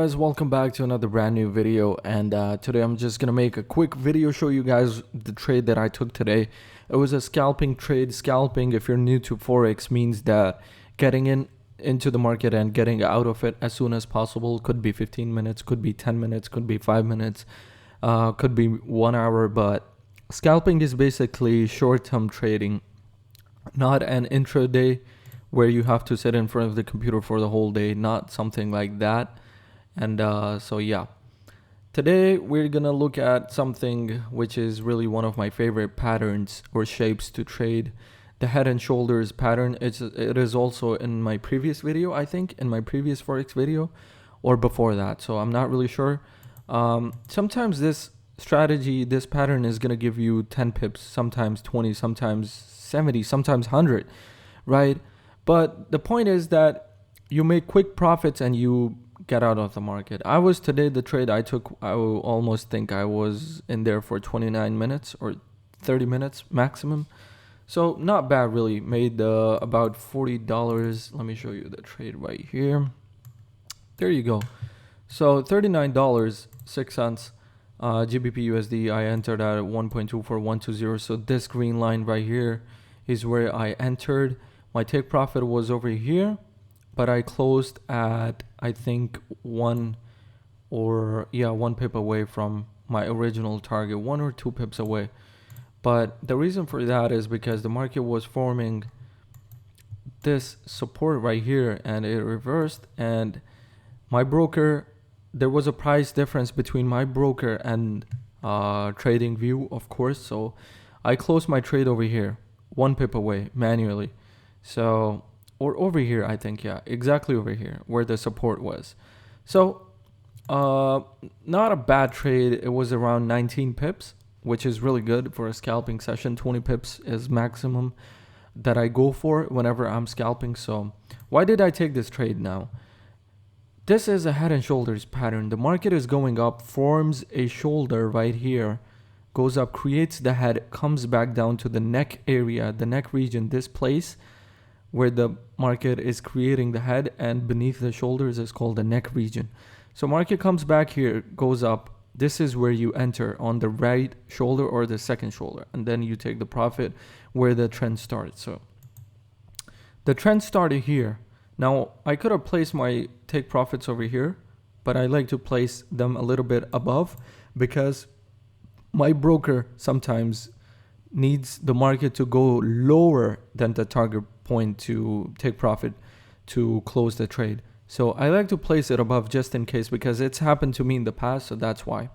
Guys, welcome back to another brand new video, and today I'm just gonna make a quick video show you guys the trade that I took today. It was a scalping trade. Scalping, if you're new to Forex, means that getting into the market and getting out of it as soon as possible. Could be 15 minutes, could be 10 minutes, could be 5 minutes, could be 1 hour, but scalping is basically short-term trading, not an intraday where you have to sit in front of the computer for the whole day, not something like that. And so yeah, today we're gonna look at something which is really one of my favorite patterns or shapes to trade, the head and shoulders pattern. It is also in my previous video, I think in my previous Forex video or before that, so I'm not really sure. Sometimes this strategy, this pattern is gonna give you 10 pips, sometimes 20, sometimes 70, sometimes 100, right? But the point is that you make quick profits and you get out of the market. The trade I took, I will almost think I was in there for 29 minutes or 30 minutes maximum. So not bad really. Made about $40. Let me show you the trade right here. There you go. So $39.06 GBP USD. I entered at 1.24120. So this green line right here is where I entered. My take profit was over here, but I closed at, I think, one pip away from my original target, 1 or 2 pips away. But the reason for that is because the market was forming this support right here and it reversed, and my broker, there was a price difference between my broker and trading view, of course. So I closed my trade over here, 1 pip away manually. So, or over here, I think, yeah, exactly over here where the support was. So not a bad trade. It was around 19 pips, which is really good for a scalping session. 20 pips is maximum that I go for whenever I'm scalping. So why did I take this trade now? This is a head and shoulders pattern. The market is going up, forms a shoulder right here, goes up, creates the head, comes back down to the neck area, the neck region, this place where the market is creating the head, and beneath the shoulders is called the neck region. So market comes back here, goes up. This is where you enter, on the right shoulder or the second shoulder, and then you take the profit where the trend starts. So the trend started here. Now I could have placed my take profits over here, but I like to place them a little bit above because my broker sometimes needs the market to go lower than the target point to take profit to close the trade. So I like to place it above just in case, because it's happened to me in the past, so that's why.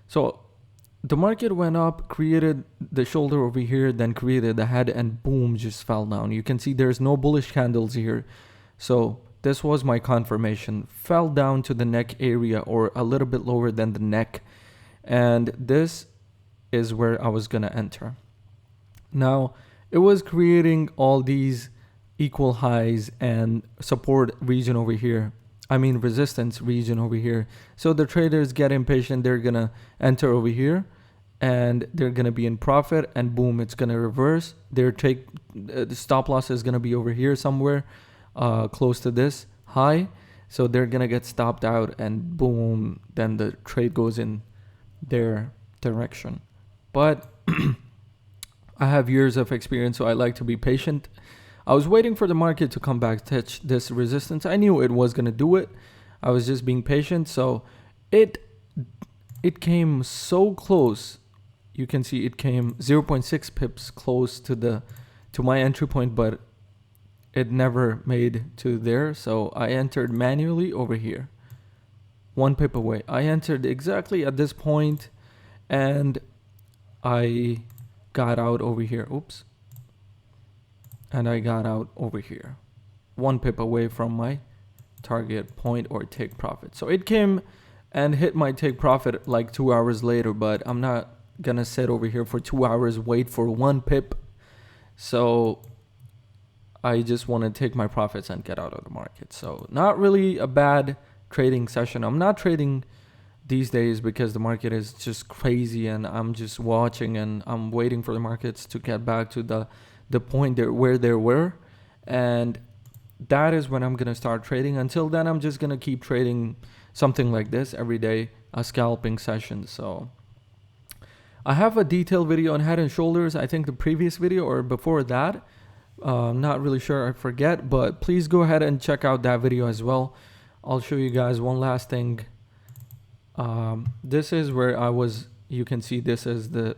So the market went up, created the shoulder over here, then created the head, and boom, just fell down. You can see there's no bullish candles here. So this was my confirmation. Fell down to the neck area, or a little bit lower than the neck, and this is where I was gonna enter. Now it was creating all these equal highs and support region over here, resistance region over here. So the traders get impatient. They're gonna enter over here and they're gonna be in profit, and boom, it's gonna reverse. The stop loss is gonna be over here somewhere close to this high, so they're gonna get stopped out, and boom, then the trade goes in their direction. But I have years of experience, so I like to be patient. I was waiting for the market to come back, touch this resistance. I knew it was gonna do it. I was just being patient. So it came so close. You can see it came 0.6 pips close to my entry point, but it never made to there. So I entered manually over here, 1 pip away. I entered exactly at this point, and I got out over here. Oops. And I got out over here, 1 pip away from my target point or take profit. So it came and hit my take profit like 2 hours later, but I'm not gonna sit over here for 2 hours, wait for 1 pip. So I just want to take my profits and get out of the market. So not really a bad trading session. I'm not trading these days because the market is just crazy, and I'm just watching and I'm waiting for the markets to get back to the point where they were, and that is when I'm gonna start trading. Until then, I'm just gonna keep trading something like this every day, a scalping session. So I have a detailed video on head and shoulders, I think the previous video or before that. I'm not really sure, I forget, but please go ahead and check out that video as well. I'll show you guys one last thing. This is where I was, you can see this is the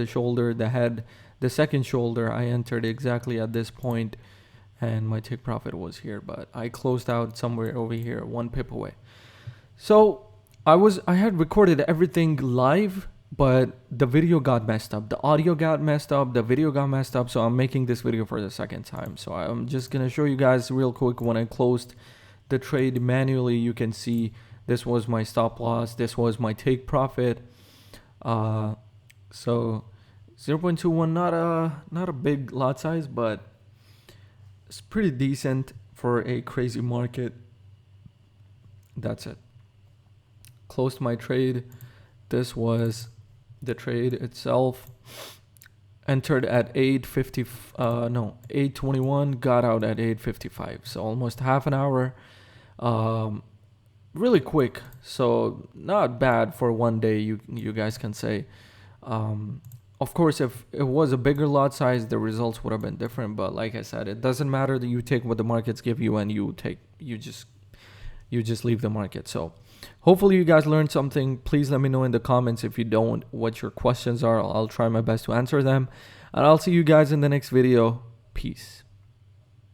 shoulder, the head, the second shoulder. I entered exactly at this point and my take profit was here, but I closed out somewhere over here, 1 pip away. So I had recorded everything live, but the video got messed up, the audio got messed up, the video got messed up. So I'm making this video for the second time. So I'm just gonna show you guys real quick. When I closed the trade manually, you can see this was my stop loss, this was my take profit. So 0.21, not a big lot size, but it's pretty decent for a crazy market. That's it. Closed my trade. This was the trade itself. Entered at 821, got out at 8:55. So almost half an hour. Really quick. So not bad for one day, you guys can say. Of course, if it was a bigger lot size, the results would have been different. But like I said, it doesn't matter that you take what the markets give you and you just leave the market. So hopefully you guys learned something. Please let me know in the comments if you don't, what your questions are. I'll try my best to answer them. And I'll see you guys in the next video. Peace.